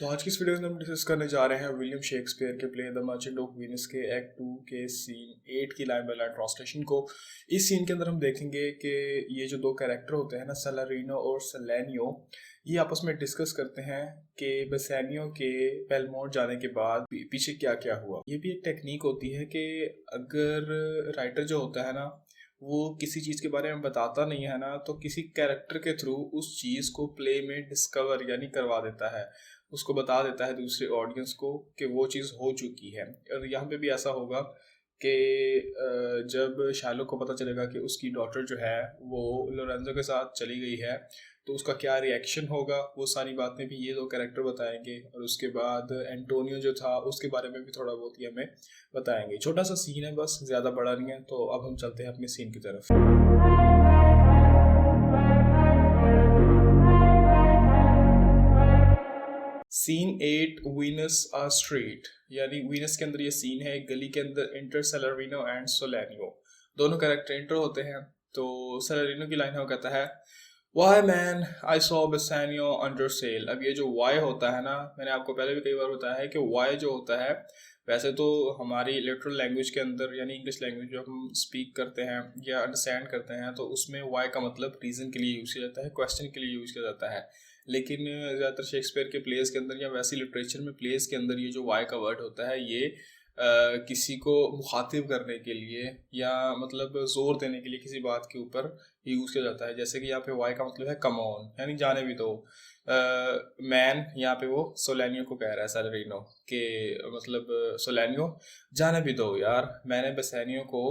तो आज की इस वीडियो में हम डिस्कस करने जा रहे हैं विलियम शेक्सपियर के play the merchant of Venus के एक्ट 2 के सीन 8 की लाइन बाय लाइन ट्रांसलेशन को। इस सीन के अंदर हम देखेंगे कि ये जो दो कैरेक्टर होते हैं ना, सैलारिनो और सैलेनियो, ये आपस में डिस्कस करते हैं कि बेसानियो के बेलमोंट जाने के बाद पीछे क्या क्या हुआ। ये भी एक टेक्निक होती है कि अगर राइटर जो होता है ना, वो किसी चीज़ के बारे में बताता नहीं है ना, तो किसी कैरेक्टर के थ्रू उस चीज़ को प्ले में डिस्कवर यानी करवा देता है, उसको बता देता है दूसरे ऑडियंस को कि वो चीज़ हो चुकी है। और यहाँ पे भी ऐसा होगा कि जब शार्लोक को पता चलेगा कि उसकी डॉटर जो है वो लोरेंजो के साथ चली गई है, तो उसका क्या रिएक्शन होगा, वो सारी बातें भी ये दो कैरेक्टर बताएंगे। और उसके बाद एंटोनियो जो था उसके बारे में भी थोड़ा बहुत ही हमें बताएंगे। छोटा सा सीन है, बस ज़्यादा बड़ा नहीं है। तो अब हम चलते हैं अपने सीन की तरफ। सीन 8 वीनस आ स्ट्रीट, यानी वीनस के अंदर ये सीन है, एक गली के अंदर। इंटर सैलारिनो एंड सोलेनियो, दोनों कैरेक्टर इंटर होते हैं। तो सैलारिनो की लाइन है, वो कहता है why man I saw Bassanio under sail. अब ये जो वाई होता है ना, मैंने आपको पहले भी कई बार बताया है कि वाई जो होता है, वैसे तो हमारी लिटरल लैंग्वेज के अंदर यानी इंग्लिश लैंग्वेज जो हम स्पीक करते हैं या अंडरस्टैंड करते हैं, तो उसमें वाई का मतलब रीज़न के लिए यूज़ किया जाता है, क्वेश्चन के लिए यूज़ किया जाता है। लेकिन ज़्यादातर शेक्सपियर के प्लेस के अंदर या वैसी लिटरेचर में प्लेस के अंदर ये जो वाई का वर्ड होता है, ये किसी को मुखातिब करने के लिए या मतलब जोर देने के लिए किसी बात के ऊपर यूज़ किया जाता है। जैसे कि यहाँ पे वाई का मतलब है कम ऑन, यानी जाने भी दो। मैन यहाँ पे वो सोलेनियो को कह रहा है, सैलरिनो के मतलब सोलेनियो जाने भी दो यार, मैंने बेसानियो को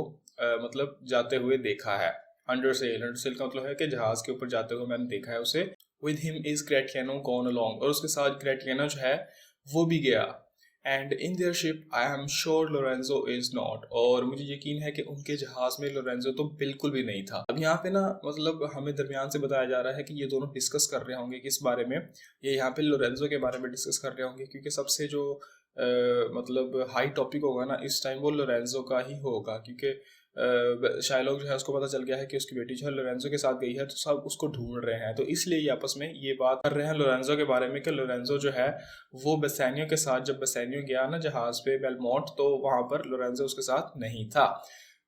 मतलब जाते हुए देखा है। अंडर सेल का मतलब है कि जहाज के ऊपर जाते हुए मैंने देखा है उसे। With him is Gratiano gone along, और उसके साथ ग्रेटियानो जो है वो भी गया। And in their ship I am sure Lorenzo is not, और मुझे यकीन है कि उनके जहाज में लोरेंजो तो बिल्कुल भी नहीं था। अब यहाँ पे ना मतलब हमें दरमियान से बताया जा रहा है कि ये दोनों डिस्कस कर रहे होंगे किस बारे में। ये यहाँ पे लोरेंजो के बारे में डिस्कस कर रहे होंगे, क्योंकि सबसे जो मतलब हाई टॉपिक होगा ना इस टाइम, वो लोरेंजो का ही होगा। क्योंकि शायलोक जो है उसको पता चल गया है कि उसकी बेटी जो है लोरेंजो के साथ गई है, तो सब उसको ढूंढ रहे हैं। तो इसलिए ये आपस में ये बात कर रहे हैं लोरेंजो के बारे में कि लोरेंजो जो है वो बेसानियो के साथ, जब बेसानियो गया ना जहाज पे बेलमोंट, तो वहां पर लोरेंजो उसके साथ नहीं था।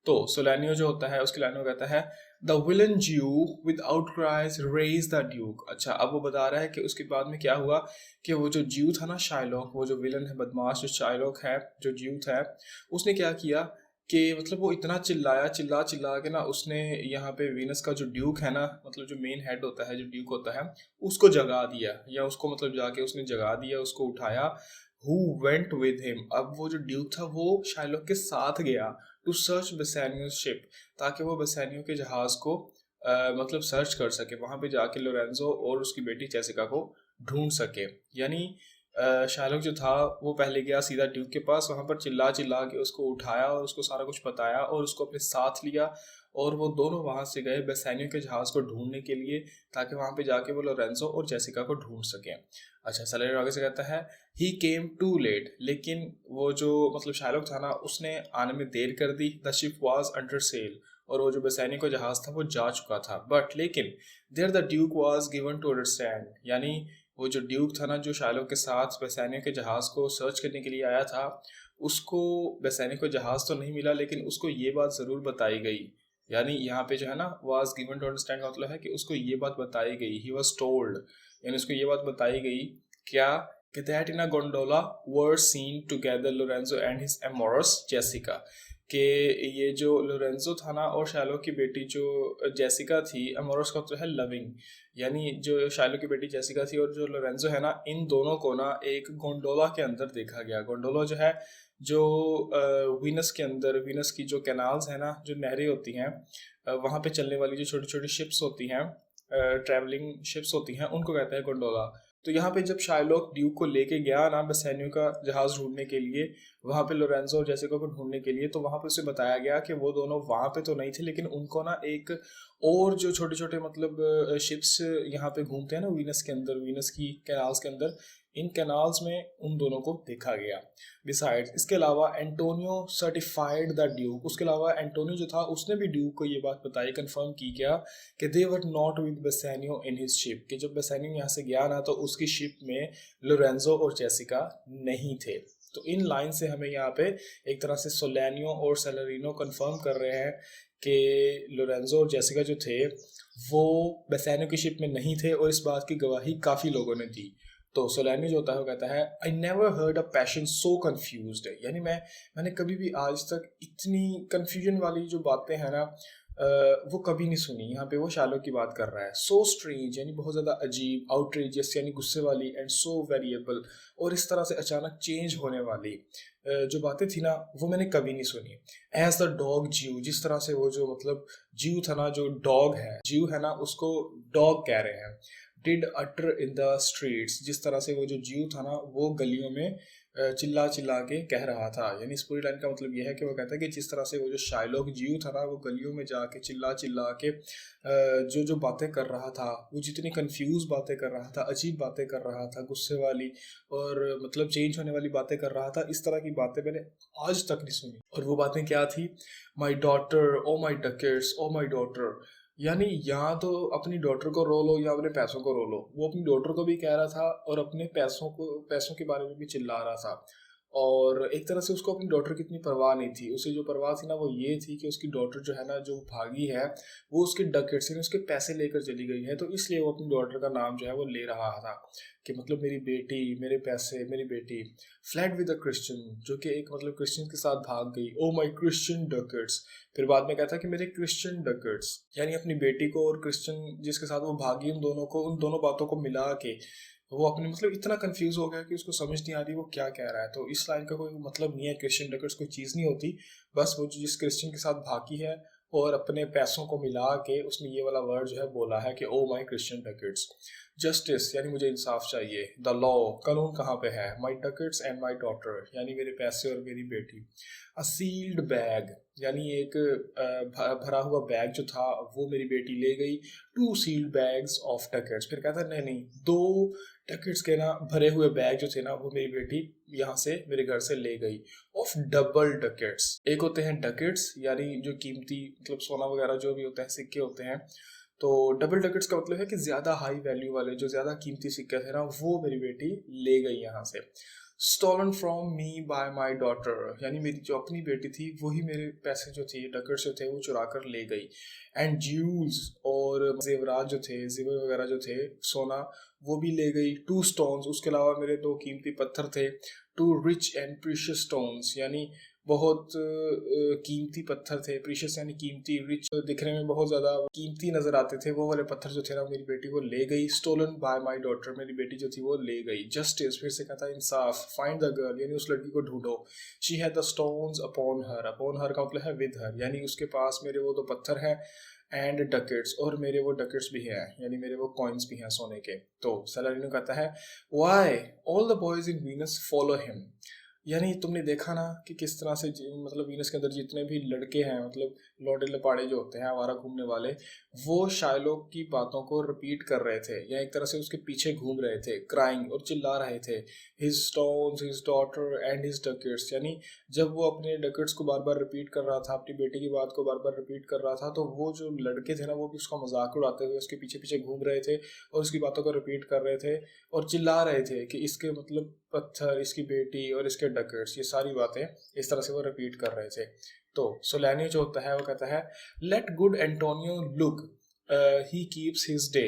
तो सोलानियो जो होता है उसकी लाइन में कहता है द विलन ज्यू विद आउटक्राइज रेज द ड्यूक। अच्छा, अब वो बता रहा है कि उसके बाद में क्या हुआ कि वो जो ज्यू था ना शायलोक, वो जो विलन है बदमाश जो शायलोक है, जो ज्यू था, उसने क्या किया कि मतलब वो इतना चिल्लाया, चिल्ला चिल्ला के ना उसने यहाँ पे वीनस का जो ड्यूक है ना, मतलब जो मेन हेड होता है, जो ड्यूक होता है, उसको जगा दिया। या उसको मतलब जाके उसने जगा दिया, उसको उठाया। हु वेंट विद हिम, अब वो जो ड्यूक था वो शाइलॉक के साथ गया टू सर्च बेसानियो's शिप, ताकि वो बेसानियो के जहाज को मतलब सर्च कर सके, वहां पे जाके लोरेंजो और उसकी बेटी जेसिका को ढूंढ सके। यानी शार्लोक जो था वो पहले गया सीधा ड्यूक के पास, वहां पर चिल्ला चिल्ला के उसको उठाया और उसको सारा कुछ बताया और उसको अपने साथ लिया। और वो दोनों वहां से गए बेसानियो के जहाज को ढूंढने के लिए, ताकि वहां पे जाके वो लोरेंजो और जेसिका को ढूंढ सके। अच्छा, सैलरी आगे से कहता है ही केम टू लेट, लेकिन वो जो मतलब शार्लोक था ना, उसने आने में देर कर दी। The ship was under sail, और वो जो बेसानियो का जहाज था वो जा चुका था। बट लेकिन there the duke was given to understand, यानी वो जो ड्यूक था ना, जो शार्लोक के साथ बेसानियो के जहाज को सर्च करने के लिए आया था, उसको बेसानियो को जहाज तो नहीं मिला, लेकिन उसको ये बात जरूर बताई गई। यानी यहाँ पे जो है ना, वाज गिवन टू अंडरस्टैंड का मतलब है कि उसको ये बात बताई गई, ही वाज टोल्ड, यानी उसको ये बात बताई गई क्या, कि that in a gondola were seen together Lorenzo and his amorous Jessica, कि ये जो लोरेंजो था ना और शार्लोक की बेटी जो जेसिका थी, एमोरस का तो है लविंग, यानी जो शार्लोक की बेटी जेसिका थी और जो लोरेंजो है ना, इन दोनों को ना एक गोंडोला के अंदर देखा गया। गोंडोला जो है, जो वीनस के अंदर, वीनस की जो कैनाल्स है ना, जो नहरें होती हैं, वहाँ पे चलने वाली जो छोटी छोटी शिप्स होती हैं, ट्रैवलिंग शिप्स होती हैं, उनको कहते हैं गोंडोला। तो यहाँ पे जब शार्लोक ड्यूक को लेके गया ना बेसानियो का जहाज ढूंढने के लिए, वहाँ पे लोरेंजो और जेसिका को ढूंढने के लिए, तो वहाँ पे उसे बताया गया कि वो दोनों वहाँ पे तो नहीं थे, लेकिन उनको ना एक और जो छोटे छोटे मतलब शिप्स यहाँ पे घूमते हैं ना वीनस के अंदर, वीनस की कैनाल्स के अंदर, इन कैनाल्स में उन दोनों को देखा गया। बिसाइड्स, इसके अलावा एंटोनियो सर्टिफाइड द ड्यूक, उसके अलावा एंटोनियो जो था उसने भी ड्यूक को ये बात बताई, कंफर्म की क्या कि they were not with Bassanio in his ship, कि जब बेसानियो यहाँ से गया ना तो उसकी शिप में लोरेंजो और जेसिका नहीं थे। तो इन लाइन से हमें यहाँ पे एक तरह से सोलानियो और सेलेरिनो कंफर्म कर रहे हैं कि लोरेंजो और जेसिका जो थे वो बेसानियो की शिप में नहीं थे, और इस बात की गवाही काफ़ी लोगों ने दी। तो सोलानियो जो होता है वो कहता है I never heard a passion so confused, यानी मैंने कभी भी आज तक इतनी कन्फ्यूजन वाली जो बातें हैं ना वो कभी नहीं सुनी। यहाँ पे वो शालो की बात कर रहा है। सो स्ट्रेंज यानी बहुत ज़्यादा अजीब, आउटरेजियस यानी गुस्से वाली, एंड सो वेरिएबल और इस तरह से अचानक चेंज होने वाली जो बातें थी ना वो मैंने कभी नहीं सुनी। एज द डॉग जीव, जिस तरह से वो जो मतलब जीव था ना, जो डॉग है जीव है ना उसको डॉग कह रहे हैं। Did utter in the streets, जिस तरह से वो जो जीव था ना वो गलियों में चिल्ला चिल्ला के कह रहा था। यानी इस पूरी लाइन का मतलब यह है कि वो कहता है कि जिस तरह से वो जो शाइलॉक जीव था ना वो गलियों में जाके चिल्ला चिल्ला के जो जो बातें कर रहा था, वो जितनी कंफ्यूज बातें कर रहा था, अजीब बातें कर रहा था, गुस्से वाली और मतलब चेंज होने वाली बातें कर रहा था, इस तरह की बातें मैंने आज तक नहीं सुनी। और वो बातें क्या थी? My daughter, O my ducats, O my daughter, यानी या तो अपनी डॉटर को रो लो या अपने पैसों को रो लो। वो अपनी डॉटर को भी कह रहा था और अपने पैसों के बारे में भी चिल्ला रहा था। और एक तरह से उसको अपनी डॉटर की इतनी परवाह नहीं थी। उसे जो परवाह थी ना वो ये थी कि उसकी डॉटर जो है ना जो भागी है वो उसके डकेट्स यानी उसके पैसे लेकर चली गई है, तो इसलिए वो अपनी डॉटर का नाम जो है वो ले रहा था कि मतलब मेरी बेटी, मेरे पैसे, मेरी बेटी। फ्लैड विद अ क्रिश्चियन, जो कि एक मतलब क्रिश्चियन के साथ भाग गई। ओ माई क्रिश्चियन डकेट्स, फिर बाद में कहता कि मेरे क्रिश्चियन डकेट्स, यानी अपनी बेटी को और क्रिश्चियन जिसके साथ वो भागी उन दोनों बातों को मिला के वो अपने मतलब इतना कंफ्यूज हो गया कि उसको समझ नहीं आ रही वो क्या कह रहा है। तो इस लाइन का कोई मतलब नहीं है, क्रिश्चियन डकेट्स कोई चीज़ नहीं होती, बस वो जिस क्रिश्चियन के साथ भागी है और अपने पैसों को मिला के उसने ये वाला वर्ड जो है बोला है कि ओ माई क्रिश्चियन डकेट्स। जस्टिस यानी मुझे इंसाफ चाहिए। द लॉ, कानून कहाँ पे है? माई डकेट्स एंड माई डॉटर, यानी मेरे पैसे और मेरी बेटी। अ सील्ड बैग, यानी एक भरा हुआ बैग जो था वो मेरी बेटी ले गई। To sealed bags of dacoits, फिर कहता नहीं नहीं, दो डकेट्स के ना भरे हुए बैग जो थे ना वो मेरी बेटी यहाँ से मेरे घर से ले गई। ऑफ डबल डकेट्स, एक होते हैं डकेट्स यानी जो कीमती मतलब सोना वगैरह जो भी होता है, सिक्के होते हैं। तो डबल डकेट्स का मतलब है कि ज्यादा हाई वैल्यू वाले जो ज्यादा कीमती सिक्के थे ना वो मेरी बेटी ले गई यहाँ से। Stolen from me by my daughter, यानी मेरी जो अपनी बेटी थी वही मेरे पैसे जो थे डकेट्स जो थे वो चुरा कर ले गई। एंड ज्यूल्स, और जेवरात जो थे, जेवर वगैरह जो थे, सोना, वो भी ले गई। टू स्टोन्स, उसके अलावा मेरे दो कीमती पत्थर थे। Two rich and precious stones, यानी बहुत कीमती पत्थर थे। प्रीशियस यानी कीमती, रिच दिखने में बहुत ज़्यादा कीमती नज़र आते थे, वो वाले पत्थर जो थे ना मेरी बेटी वो ले गई। स्टोलन बाय माई डॉटर, मेरी बेटी जो थी वो ले गई। जस्टिस, फिर से कहता है इंसाफ। फाइंड द गर्ल, यानी उस लड़की को ढूंढो। She had the stones upon her, upon her का मतलब है विद हर, यानी उसके पास मेरे वो दो पत्थर हैं। एंड डकेट्स, और मेरे वो डकेट्स भी हैं, यानी मेरे वो कॉइन्स भी हैं सोने के। तो सैलारिनो कहता है why all the boys in Venus follow him, यानी तुमने देखा ना कि किस तरह से मतलब वीनस के अंदर जितने भी लड़के हैं मतलब लौटे लपाड़े जो होते हैं आवारा घूमने वाले, वो शाइलोक की बातों को रिपीट कर रहे थे या एक तरह से उसके पीछे घूम रहे थे, क्राइंग और चिल्ला रहे थे। His stones, his daughter and his ducats, यानी जब वो अपने डकेट्स को बार बार रिपीट कर रहा था, अपनी बेटी की बात को बार बार रिपीट कर रहा था, तो वो जो लड़के थे ना वो भी उसका मजाक उड़ाते हुए उसके पीछे पीछे घूम रहे थे और उसकी बातों को रिपीट कर रहे थे और चिल्ला रहे थे कि इसके मतलब पत्थर, इसकी बेटी और इसके डकेट्स, ये सारी बातें इस तरह से वो रिपीट कर रहे थे। तो सोलानियो जो होता है वो कहता है let good Antonio look, he keeps his day.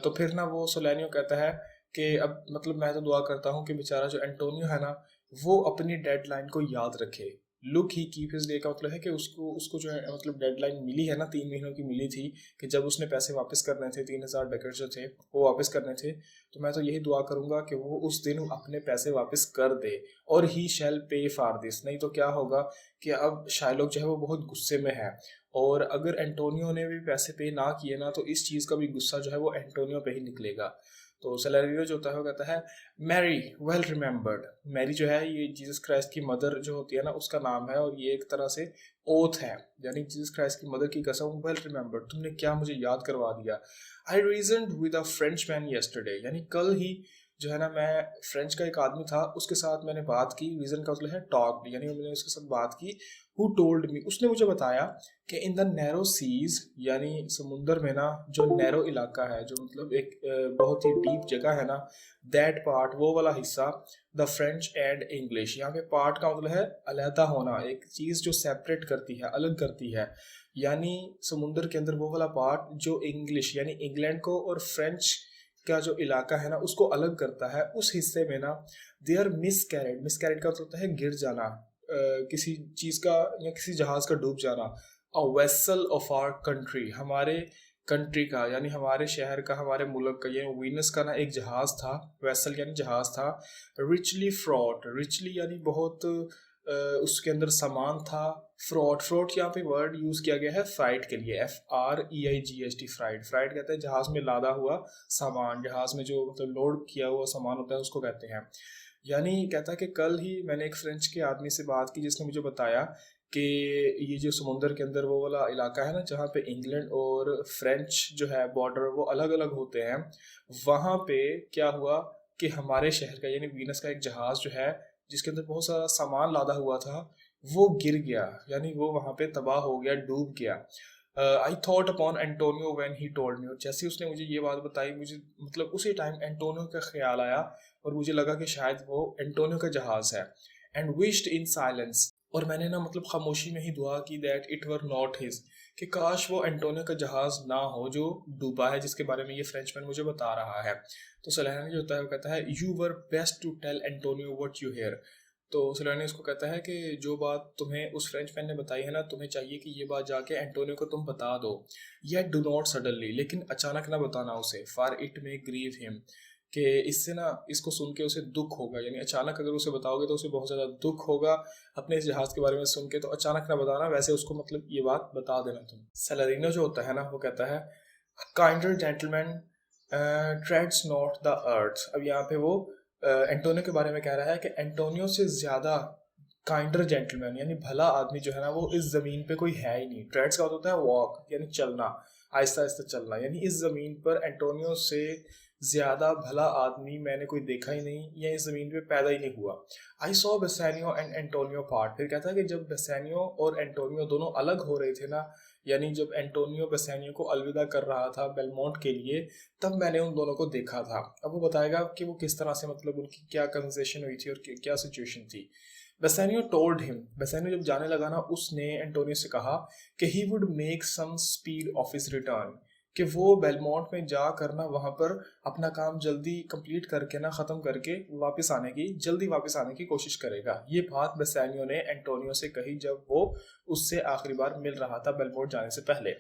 तो फिर ना वो सोलानियो कहता है कि अब मतलब मैं तो दुआ करता हूँ कि बेचारा जो एंटोनियो है ना वो अपनी डेडलाइन को याद रखे। लुक ही कीप हिज डे का मतलब है कि उसको उसको जो है मतलब डेडलाइन मिली है ना, 3 महीनों की मिली थी कि जब उसने पैसे वापस करने थे, 3,000 डकेट्स जो थे वो वापस करने थे। तो मैं तो यही दुआ करूंगा कि वो उस दिन अपने पैसे वापस कर दे। और ही शैल पे फॉर दिस, नहीं तो क्या होगा कि अब शाइलोक जो है वो बहुत गुस्से में है और अगर एंटोनियो ने भी पैसे पे ना किए ना तो इस चीज़ का भी गुस्सा जो है वो एंटोनियो पे ही निकलेगा। तो सेलेरियो जो होता है वो कहता है मैरी वेल रिमेम्बर्ड, मैरी जो है ये जीसस क्राइस्ट की मदर जो होती है ना उसका नाम है और ये एक तरह से ओथ है, यानी जीसस क्राइस्ट की मदर की कसम, वेल रिमेम्बर्ड, तुमने क्या मुझे याद करवा दिया। I reason with a French man yesterday, यानी कल ही जो है ना, मैं फ्रेंच का एक आदमी था, उसके साथ मैंने बात की, रीज़न का मतलब है टॉक, यानी मैंने उसके साथ बात की। हु टोल्ड मी, उसने मुझे बताया कि इन द नैरो सीज, यानी समुंदर में ना जो नैरो इलाका है, जो मतलब एक बहुत ही डीप जगह है ना, दैट पार्ट, वो वाला हिस्सा, द फ्रेंच एंड इंग्लिश, यहाँ पे पार्ट का मतलब है अलहदा होना, एक चीज़ जो सेपरेट करती है, अलग करती है, यानी समुंदर के अंदर वो वाला पार्ट जो इंग्लिश यानी इंग्लैंड को और फ्रेंच का जो इलाका है ना उसको अलग करता है, उस हिस्से में ना दे आर मिसकैरेड, मिसकैरेड का मतलब होता है गिर जाना, किसी चीज़ का या किसी जहाज़ का डूब जाना। A vessel of our country, हमारे कंट्री का यानी हमारे शहर का, हमारे मुल्क का, ये वीनस का ना एक जहाज़ था, वेसल यानी जहाज़ था, रिचली फ्रॉट, रिचली यानी बहुत उसके अंदर सामान था, फ्रॉट, फ्रॉट यहाँ पे वर्ड यूज़ किया गया है फ्राइट के लिए, FREIGHT, फ्राइट, फ्राइट कहते हैं जहाज़ में लादा हुआ सामान, जहाज़ में जो मतलब लोड किया हुआ सामान होता है उसको कहते हैं। यानी कहता है कि कल ही मैंने एक फ्रेंच के आदमी से बात की जिसने मुझे बताया कि ये जो समुंदर के अंदर वो वाला इलाका है ना जहाँ पे इंग्लैंड और फ्रेंच जो है बॉर्डर वो अलग अलग होते हैं, वहाँ पे क्या हुआ कि हमारे शहर का यानी वीनस का एक जहाज़ जो है जिसके अंदर बहुत सारा सामान लादा हुआ था वो गिर गया, यानी वो वहाँ पे तबाह हो गया, डूब गया। I thought upon Antonio when he told me, और जैसे ही उसने मुझे ये बात बताई, मुझे मतलब उसी टाइम एंटोनियो का ख्याल आया और मुझे लगा कि शायद वो एंटोनियो का जहाज है। एंड विश्ड इन साइलेंस, और मैंने ना मतलब खामोशी में ही दुआ की that it were not his, कि काश वो एंटोनियो का जहाज ना हो जो डूबा है, जिसके बारे में ये फ्रेंचमैन मुझे बता रहा है। तो सलेहना जो होता है वो कहता है you were best to tell Antonio what you hear. तो सलेहना इसको कहता है कि जो बात तुम्हें उस फ्रेंचमैन ने बताई है ना, तुम्हें चाहिए कि ये बात जाके एंटोनियो को तुम बता दो, या डू नॉट सडनली, लेकिन अचानक ना बताना उसे, for it may grieve him, कि इससे ना इसको सुन के उसे दुख होगा, यानी अचानक अगर उसे बताओगे तो उसे बहुत ज़्यादा दुख होगा अपने इस जहाज़ के बारे में सुन के, तो अचानक ना बताना, वैसे उसको मतलब ये बात बता देना तुम। सलारिनो जो होता है ना वो कहता है kinder gentleman treads not the earth. अब यहाँ पे वो एंटोनियो के बारे में कह रहा है कि एंटोनियो से ज़्यादा काइंडर जेंटलमैन यानी भला आदमी जो है ना वो इस ज़मीन पे कोई है ही नहीं। ट्रेड्स का मतलब होता है वॉक यानी चलना, आहिस्ता आहिस्ता चलना, यानी इस ज़मीन पर एंटोनियो से ज़्यादा भला आदमी मैंने कोई देखा ही नहीं, या इस ज़मीन पे पैदा ही नहीं हुआ। I saw Bassanio and Antonio part, फिर कहता है कि जब बेसानियो और एंटोनियो दोनों अलग हो रहे थे ना, यानी जब एंटोनियो बेसानियो को अलविदा कर रहा था बेलमोंट के लिए, तब मैंने उन दोनों को देखा था। अब वो बताएगा कि वो किस तरह से मतलब उनकी क्या कन्वर्सेशन हुई थी और क्या सिचुएशन थी। बेसानियो टोल्ड हिम, बेसानियो जब जाने लगा ना उसने एंटोनियो से कहा कि he would make some speed of his return, कि वो बेलमोंट में जा कर ना वहाँ पर अपना काम जल्दी कंप्लीट करके ना ख़त्म करके वापस आने की, जल्दी वापस आने की कोशिश करेगा। ये बात बेसानियो ने एंटोनियो से कही जब वो उससे आखिरी बार मिल रहा था बेलमोंट जाने से पहले।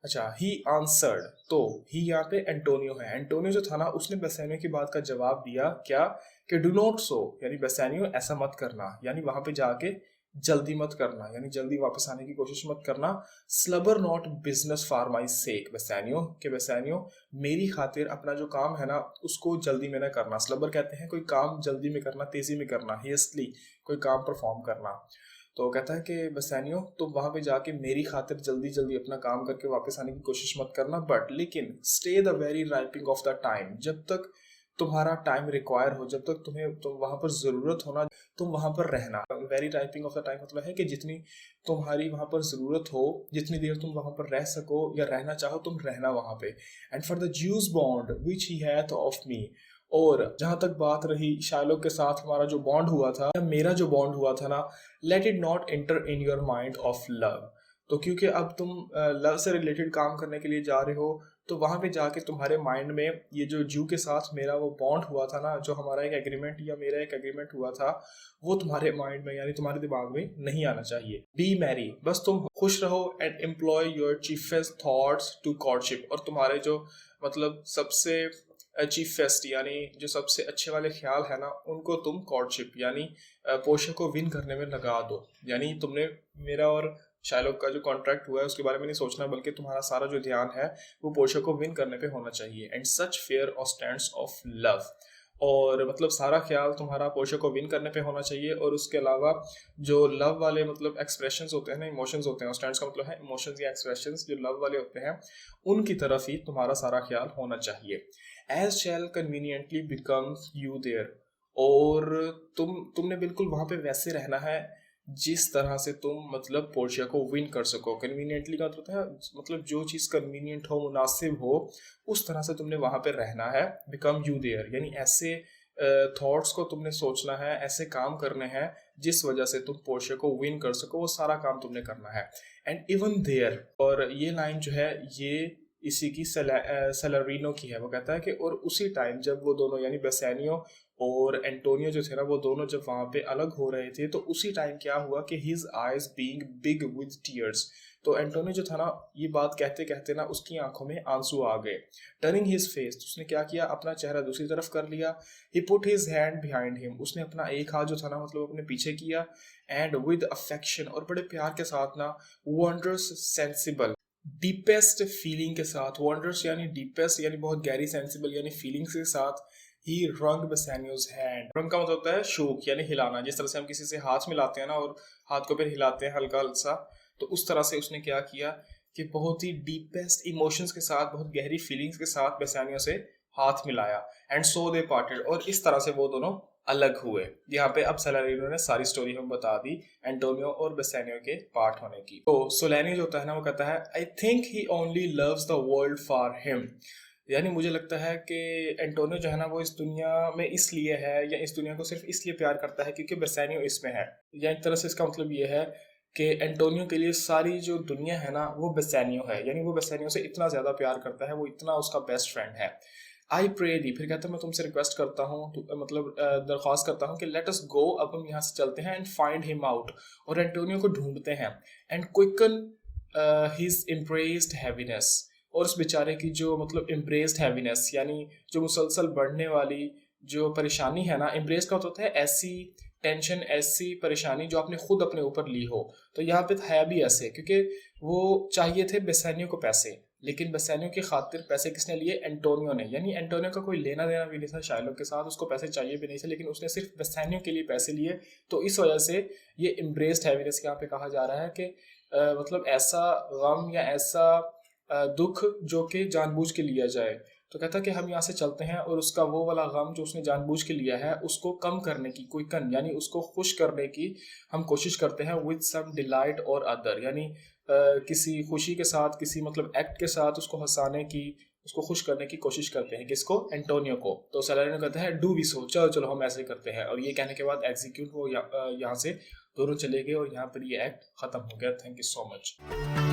अच्छा, ही आंसर्ड, तो ही यहाँ पे एंटोनियो है। एंटोनियो जो था ना उसने बेसानियो की बात का जवाब दिया क्या, कि डू नॉट सो, यानी बेसानियो ऐसा मत करना, यानी वहां पे जाके जल्दी मत करना, यानी जल्दी वापस आने की कोशिश मत करना। स्लबर नॉट बिजनेस फॉर माई सेक बेसानियो, के बेसानियो मेरी खातिर अपना जो काम है ना उसको जल्दी में ना करना। स्लबर कहते हैं कोई काम जल्दी में करना, तेजी में करना, हेस्टली कोई काम परफॉर्म करना। तो कहता है कि बेसानियो तुम वहां पे जाके मेरी खातिर जल्दी जल्दी अपना काम करके वापस आने की कोशिश मत करना, बट लेकिन stay the very ripening of the time, जब तक तुम्हारा टाइम रिक्वायर हो, जब तक तुम वहां पर जरूरत होना, तुम वहां पर रहना। Very ripening of the time मतलब है कि जितनी तुम्हारी वहां पर जरूरत हो, जितनी देर तुम वहां पर रह सको या रहना चाहो, तुम रहना वहां पे। And for the Jews bond which he hath of me, और जहां तक बात रही शायलोक के साथ हमारा जो बॉन्ड हुआ था या मेरा जो बॉन्ड हुआ था ना, let it not enter in your mind of love. तो क्योंकि अब तुम लव से रिलेटेड काम करने के लिए जा रहे हो, तो वहां पे जाके तुम्हारे माइंड में ये जो जू के साथ मेरा वो बॉन्ड हुआ था ना, जो हमारा एक एग्रीमेंट या मेरा एक एग्रीमेंट हुआ था, वो तुम्हारे माइंड में यानी तुम्हारे दिमाग में नहीं आना चाहिए। बी मैरी, बस तुम खुश रहो, and employ your chiefest thoughts to courtship, और तुम्हारे जो मतलब सबसे चीफेस्ट यानी जो सबसे अच्छे वाले ख्याल है ना उनको तुम कॉर्डशिप यानी पोर्शिया को विन करने में लगा दो। यानी तुमने मेरा और शायलोक का जो कॉन्ट्रैक्ट हुआ है उसके बारे में नहीं सोचना, बल्कि तुम्हारा सारा जो ध्यान है वो पोर्शिया को विन करने पे होना चाहिए। एंड सच फेयर और स्टैंड्स ऑफ लव, और मतलब सारा ख्याल तुम्हारा पोर्शिया को विन करने पे होना चाहिए, और उसके अलावा जो लव वाले मतलब एक्सप्रेशंस होते हैं ना, इमोशंस होते हैं, स्टैंड्स का मतलब है इमोशंस या एक्सप्रेशंस जो लव वाले होते हैं, उनकी तरफ ही तुम्हारा सारा ख्याल होना चाहिए। As shall conveniently becomes you there, और तुमने बिल्कुल वहां पे वैसे रहना है जिस तरह से तुम मतलब पोर्शिया को विन कर सको। कन्वीनियंटली का मतलब है मतलब जो चीज़ कन्वीनियंट हो, मुनासिब हो, उस तरह से तुमने वहां पे रहना है। बिकम यू देयर यानी ऐसे थॉट्स को तुमने सोचना है, ऐसे काम करने हैं जिस वजह से तुम पोर्शिया को विन कर सको, वो सारा काम तुमने करना है। एंड इवन देयर, और ये लाइन जो है ये इसी की सेलेरिनो की है। वो कहता है कि और उसी टाइम जब वो दोनों यानी बेसानियो और एंटोनियो जो थे ना, वो दोनों जब वहां पे अलग हो रहे थे, तो उसी टाइम क्या हुआ कि his eyes being big with tears, तो एंटोनियो जो था ना, ये बात कहते कहते ना उसकी आंखों में आंसू आ गए। टर्निंग हिज फेस, उसने क्या किया, अपना चेहरा दूसरी तरफ कर लिया। He put his hand behind him, उसने अपना एक हाथ जो था ना मतलब अपने पीछे किया। एंड विद अफेक्शन, और बड़े प्यार के साथ ना, वंडरस सेंसिबल, डीपेस्ट फीलिंग के साथ, वंडरस यानी डीपेस्ट यानी बहुत गहरी, सेंसिबल यानी फीलिंग्स के साथ, ही रंग बेसानियो's हैंड। रंग का मतलब होता है शोक यानी हिलाना, जिस तरह से हम किसी से हाथ मिलाते हैं ना और हाथ को फिर हिलाते हैं हल्का हल्का, तो उस तरह से उसने क्या किया कि बहुत ही डीपेस्ट इमोशंस के साथ, बहुत गहरी फीलिंग्स के साथ बेसानियो से हाथ मिलाया। एंड सो दे पार्टेड, और इस तरह से वो दोनों अलग हुए। यहाँ पे अब सेलेरिनो ने सारी स्टोरी हम बता दी एंटोनियो और बेसानियो के पार्ट होने की। तो सोलेनियो जो होता है ना, वो कहता है I think he only loves the world for him, यानी मुझे लगता है कि एंटोनियो जो है ना, वो इस दुनिया में इसलिए है, या इस दुनिया को सिर्फ इसलिए प्यार करता है क्योंकि बेसानियो इसमें है। या एक तरह से इसका मतलब ये है कि एंटोनियो के लिए सारी जो दुनिया है ना, वो बेसानियो है, यानी वो बेसानियो से इतना ज़्यादा प्यार करता है, वो इतना उसका बेस्ट फ्रेंड है। आई प्रे दी, फिर कहता है मैं तुमसे रिक्वेस्ट करता हूँ, मतलब दरख्वास्त करता हूँ कि लेट अस गो, अब हम यहाँ से चलते हैं, एंड फाइंड हिम आउट, और एंटोनियो को ढूंढते हैं। And quicken his impressed heaviness, और उस बेचारे की जो मतलब इम्प्रेस्ड हैवीनेस यानी जो मुसलसल बढ़ने वाली जो परेशानी है ना, इम्प्रेस का होता है ऐसी टेंशन, ऐसी परेशानी जो आपने खुद अपने ऊपर ली हो। तो यहाँ पे है भी ऐसे, क्योंकि वो चाहिए थे बेसानियो को पैसे, लेकिन बेसानियो की खातिर पैसे किसने लिए, एंटोनियो ने। यानी एंटोनियो का कोई लेना देना भी नहीं था शाइलो के साथ, उसको पैसे चाहिए भी नहीं थे, लेकिन उसने सिर्फ बेसानियो के लिए पैसे लिए। तो इस वजह से ये इम्प्रेस्ड हैवीनेस यहाँ पे कहा जा रहा है कि मतलब ऐसा गम या ऐसा दुख जो कि जानबूझ के लिया जाए। तो कहता कि हम यहाँ से चलते हैं, और उसका वो वाला गम जो उसने जानबूझ के लिया है उसको कम करने की, क्विकन यानी उसको खुश करने की हम कोशिश करते हैं, विद सम डिलाइट और अदर, यानी किसी खुशी के साथ, किसी मतलब एक्ट के साथ उसको हंसाने की, उसको खुश करने की कोशिश करते हैं। किसको, एंटोनियो को। तो सेलेरिनो कहता है डू वी सो, चलो चलो हम ऐसे करते हैं। और ये कहने के बाद एग्जीक्यूट वो यहाँ से दोनों चले गए, और यहाँ पर ये एक्ट खत्म हो गया। Thank you so much.